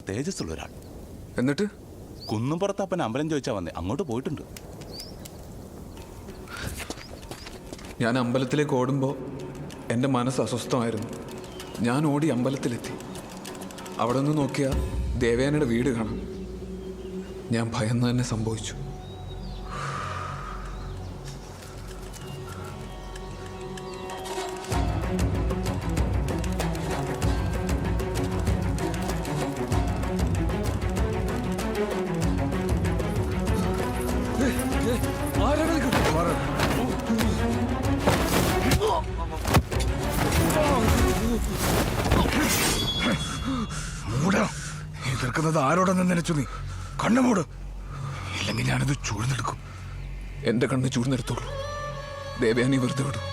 തേജസ്സുള്ള ഒരാൾ. എന്നിട്ട് കുന്നുംപുറത്ത് അപ്പൻ അമ്പലം ചോദിച്ചാ വന്നേ, അങ്ങോട്ട് പോയിട്ടുണ്ട്. ഞാൻ അമ്പലത്തിലേക്ക് ഓടുമ്പോൾ എൻ്റെ മനസ്സ് അസ്വസ്ഥമായിരുന്നു. ഞാൻ ഓടി അമ്പലത്തിലെത്തി. അവിടെ നിന്ന് നോക്കിയാൽ ദേവയാനയുടെ വീട് കാണാം. ഞാൻ ഭയന്ന് തന്നെ സംഭവിച്ചു. എതിർക്കുന്നത് ആരോടെന്ന് നനച്ചു? നീ കണ്ണു മൂട്, ഇല്ലെങ്കിൽ ഞാനത് ചൂഴ്ന്നെടുക്കും. എൻ്റെ കണ്ണ് ചൂഴ്ന്നെടുത്തോളൂ. ദേവയാനി വെറുതെ വിടും.